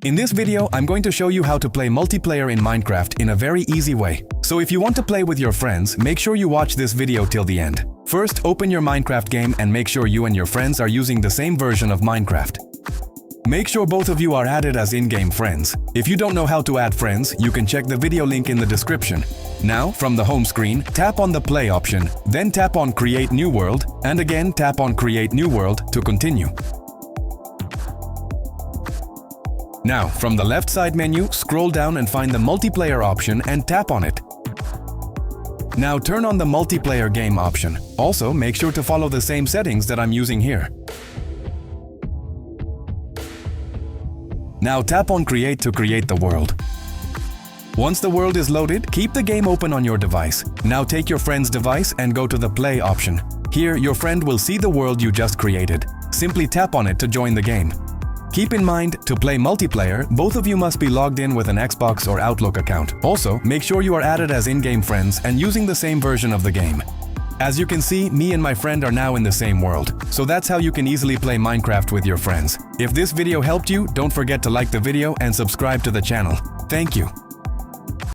In this video, I'm going to show you how to play multiplayer in Minecraft in a very easy way. So if you want to play with your friends, make sure you watch this video till the end. First, open your Minecraft game and make sure you and your friends are using the same version of Minecraft. Make sure both of you are added as in-game friends. If you don't know how to add friends, you can check the video link in the description. Now, from the home screen, tap on the Play option, then tap on Create New World, and again tap on Create New World to continue. Now, from the left side menu, scroll down and find the Multiplayer option and tap on it. Now turn on the Multiplayer game option. Also, make sure to follow the same settings that I'm using here. Now tap on Create to create the world. Once the world is loaded, keep the game open on your device. Now take your friend's device and go to the Play option. Here, your friend will see the world you just created. Simply tap on it to join the game. Keep in mind, to play multiplayer, both of you must be logged in with an Xbox or Outlook account. Also, make sure you are added as in-game friends and using the same version of the game. As you can see, me and my friend are now in the same world. So that's how you can easily play Minecraft with your friends. If this video helped you, don't forget to like the video and subscribe to the channel. Thank you.